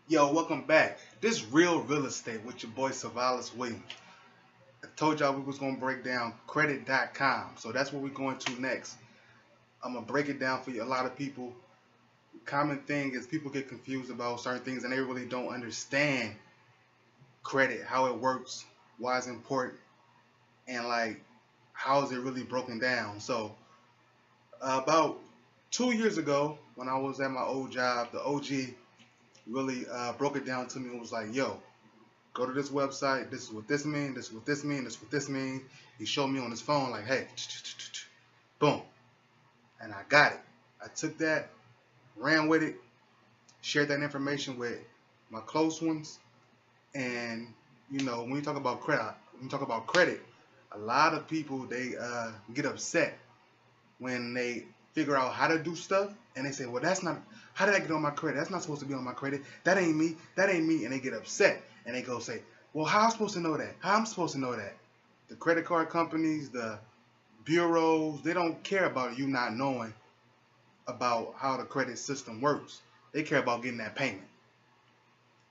Yo, welcome back. This Real Real Estate with your boy Savalas Williams. I told y'all we was gonna break down credit.com, so that's what we're going to next. I'm gonna break it down for you. A lot of people, common thing is people get confused about certain things and they really don't understand credit, how it works, why it's important, and like how is it really broken down. So about 2 years ago, when I was at my old job, the OG really broke it down to me and was like, "Yo, go to this website. This is what this means. This is what this means. This is what this means." He showed me on his phone, like, "Hey, boom," and I got it. I took that, ran with it, shared that information with my close ones, and when you talk about credit, a lot of people they get upset when they figure out how to do stuff, and they say, "Well, that's not. How did I get on my credit? That's not supposed to be on my credit. That ain't me. That ain't me." And they get upset, and they go say, "Well, how am I supposed to know that? How am I supposed to know that?" The credit card companies, the bureaus, they don't care about you not knowing about how the credit system works. They care about getting that payment.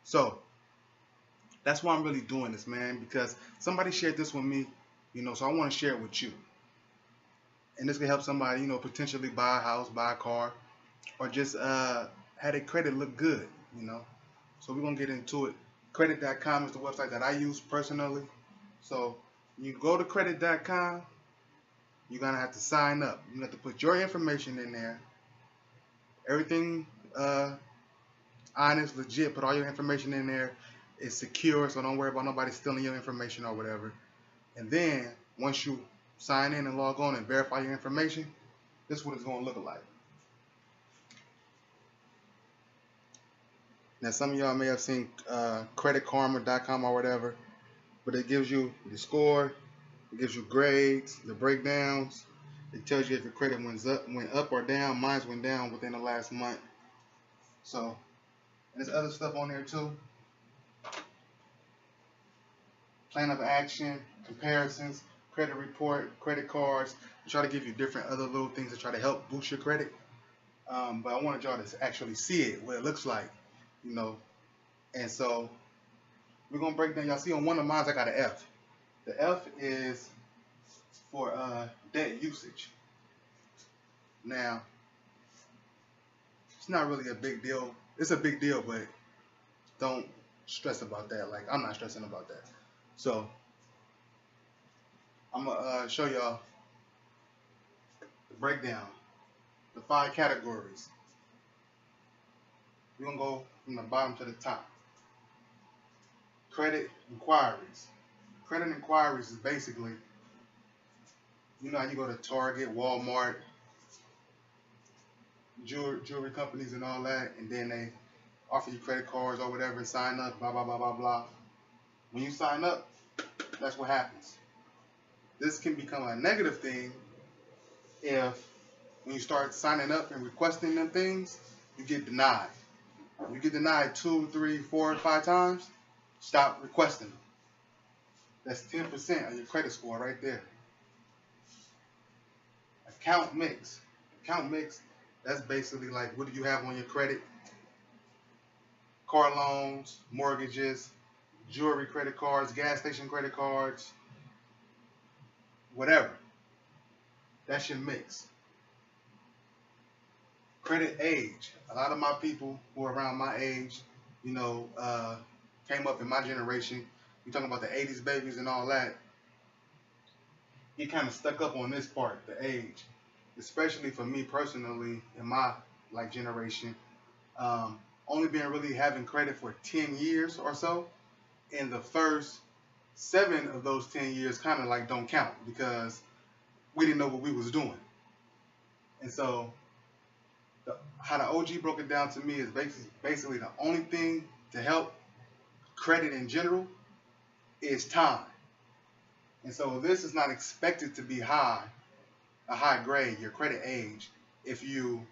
So that's why I'm really doing this, man, because somebody shared this with me, so I want to share it with you. And this can help somebody, potentially buy a house, buy a car, or just have their credit look good. So we're going to get into it. Credit.com is the website that I use personally. So you go to credit.com, you're going to have to sign up. You have to put your information in there. Everything honest, legit. Put all your information in there. It's secure, so don't worry about nobody stealing your information or whatever. And then once you sign in and log on and verify your information, this is what it's going to look like. Now, some of y'all may have seen creditkarma.com or whatever, but it gives you the score, it gives you grades, the breakdowns. It tells you if your credit went up or down. Mine went down within the last month. So, and there's other stuff on there too. Plan of action, comparisons, credit report, credit cards. I try to give you different other little things to try to help boost your credit. But I wanted y'all to actually see it, what it looks like. And so we're gonna break down. Y'all see on one of mine I got an F. The F is for debt usage. Now, it's not really a big deal. It's a big deal, but don't stress about that. Like, I'm not stressing about that. So I'm gonna show y'all the breakdown, the 5 categories. We're gonna go from the bottom to the top. Credit inquiries. Credit inquiries is basically, how you go to Target, Walmart, jewelry companies and all that, and then they offer you credit cards or whatever, sign up, blah, blah, blah, blah, blah. When you sign up, that's what happens. This can become a negative thing if when you start signing up and requesting them things, you get denied. When you get denied 2, 3, 4, 5 times, stop requesting them. That's 10% of your credit score right there. Account mix. Account mix, that's basically like, what do you have on your credit? Car loans, mortgages, jewelry credit cards, gas station credit cards, whatever. That's your mix. Credit age. A lot of my people who are around my age, came up in my generation. You're talking about the 80s babies and all that. Get kind of stuck up on this part, the age. Especially for me personally, in my generation, only been really having credit for 10 years or so. And the first 7 of those 10 years kind of don't count because we didn't know what we was doing. And so how the OG broke it down to me is basically the only thing to help credit in general is time. And so this is not expected to be a high grade, your credit age, if you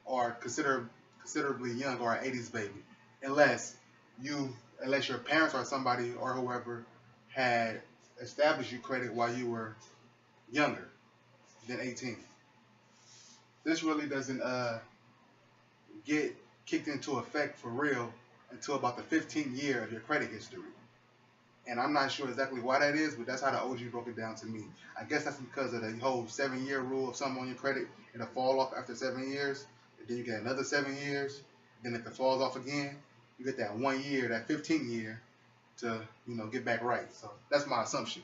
are considerably young or an 80s baby, unless your parents or somebody or whoever had established you credit while you were younger than 18. This really doesn't get kicked into effect for real until about the 15th year of your credit history. And I'm not sure exactly why that is, but that's how the OG broke it down to me. I guess that's because of the whole 7-year rule of something on your credit. It'll fall off after 7 years, and then you get another 7 years. Then if it falls off again, you get that 1 year, that 15th year, to get back right. So that's my assumption.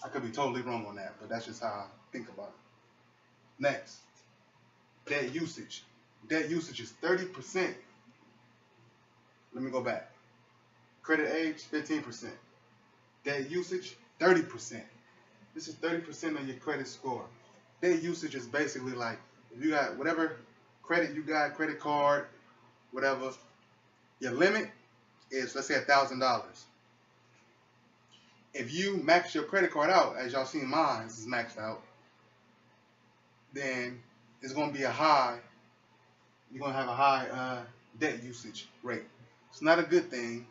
I could be totally wrong on that, but that's just how I think about it. Next, debt usage. Debt usage is 30%. Let me go back. Credit age, 15%. Debt usage, 30%. This is 30% of your credit score. Debt usage is basically like, if you got whatever credit you got, credit card, whatever, your limit is, let's say, $1,000. If you max your credit card out, as y'all seen mine is maxed out, then it's going to be a high, you're going to have a high debt usage rate. It's not a good thing.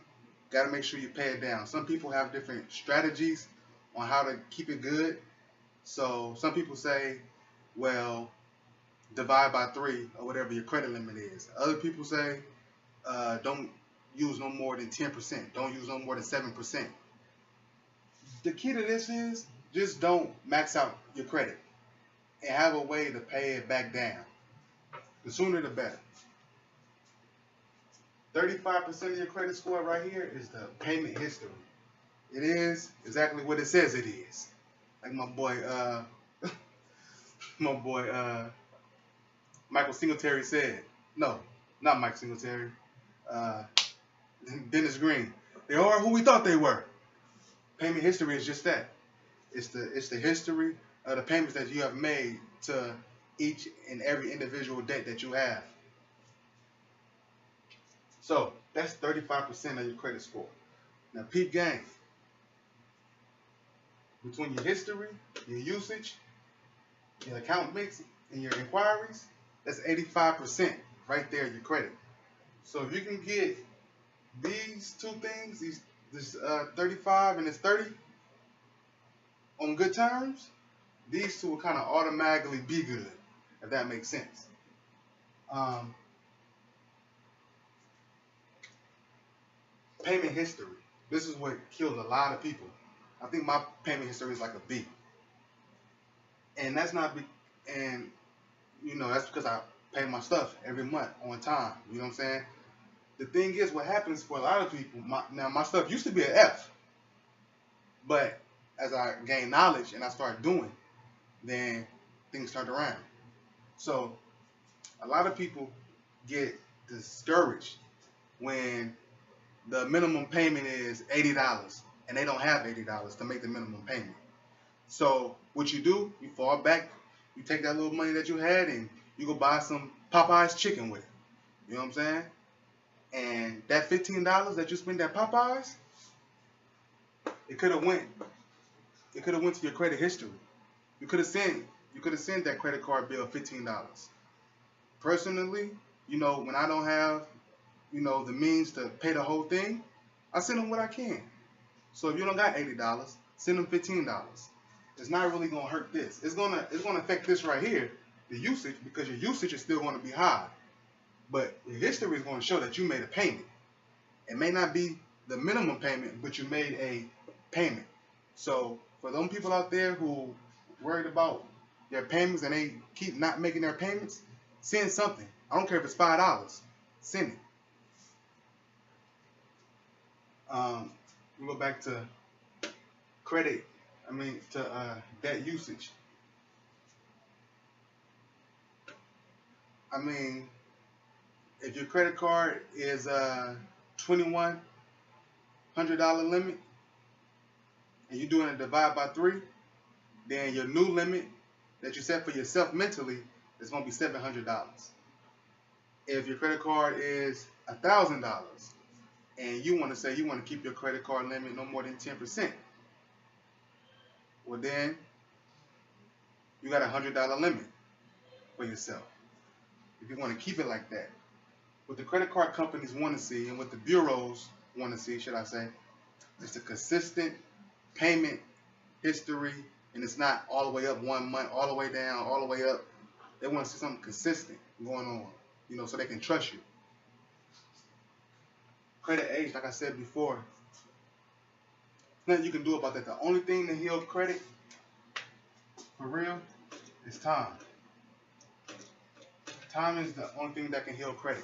Got to make sure you pay it down. Some people have different strategies on how to keep it good. So some people say, well, divide by 3 or whatever your credit limit is. Other people say, don't use no more than 10%. Don't use no more than 7%. The key to this is just don't max out your credit and have a way to pay it back down. The sooner the better. 35% of your credit score right here is the payment history. It is exactly what it says it is. Like my boy, Michael Singletary said. No, not Mike Singletary. Dennis Green. They are who we thought they were. Payment history is just that. It's the history of the payments that you have made to each and every individual debt that you have. So that's 35% of your credit score. Now peep game. Between your history, your usage, your account mix, and your inquiries, that's 85% right there, your credit. So if you can get these two things, this 35 and this 30 on good terms, these two will kind of automatically be good, if that makes sense. Payment history. This is what kills a lot of people. I think my payment history is like a B. And that's not, that's because I pay my stuff every month on time. You know what I'm saying? The thing is, what happens for a lot of people, my stuff used to be an F. But as I gain knowledge and I start doing, then things turned around. So a lot of people get discouraged when the minimum payment is $80 and they don't have $80 to make the minimum payment. So what you do, you fall back, you take that little money that you had and you go buy some Popeye's chicken with it. You know what I'm saying? And that $15 that you spent at Popeye's, it could have went to your credit history. You could have sent that credit card bill $15. Personally, when I don't have the means to pay the whole thing, I send them what I can. So if you don't got $80, send them $15. It's not really gonna hurt this. It's gonna affect this right here, the usage, because your usage is still gonna be high. But your history is gonna show that you made a payment. It may not be the minimum payment, but you made a payment. So for those people out there who worried about their payments and they keep not making their payments, send something. I don't care if it's $5. Send it. We go back to debt usage. If your credit card is $2,100 limit and you're doing a divide by 3, then your new limit that you set for yourself mentally is going to be $700. If your credit card is $1,000 and you want to keep your credit card limit no more than 10%, well then you got a $100 limit for yourself. If you want to keep it like that. What the credit card companies want to see and what the bureaus want to see, should I say, is the consistent payment history, and it's not all the way up 1 month, all the way down, all the way up. They want to see something consistent going on, so they can trust you. Credit age, like I said before, nothing you can do about that. The only thing to heal credit, for real, is time. Time is the only thing that can heal credit.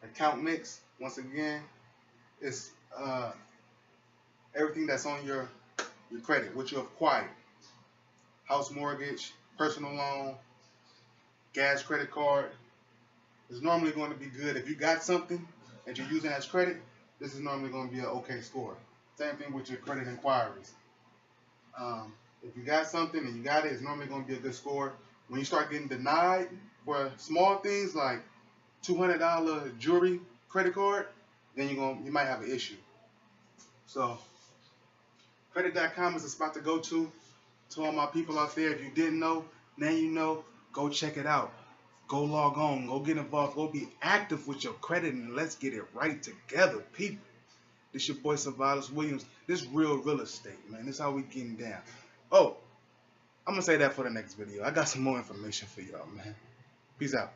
Account mix, once again, is everything that's on your credit, what you acquired. House mortgage, personal loan, gas credit card. Is normally going to be good. If you got something that you're using as credit, this is normally going to be an okay score. Same thing with your credit inquiries. If you got something and you got it, it's normally going to be a good score. When you start getting denied for small things like $200 jewelry credit card, then you might have an issue. So credit.com is the spot to go to all my people out there. If you didn't know, now you know. Go check it out. Go log on. Go get involved. Go be active with your credit, and let's get it right together, people. This your boy Savalas Williams. This real real estate, man. This how we getting down. Oh, I'm gonna say that for the next video. I got some more information for y'all, man. Peace out.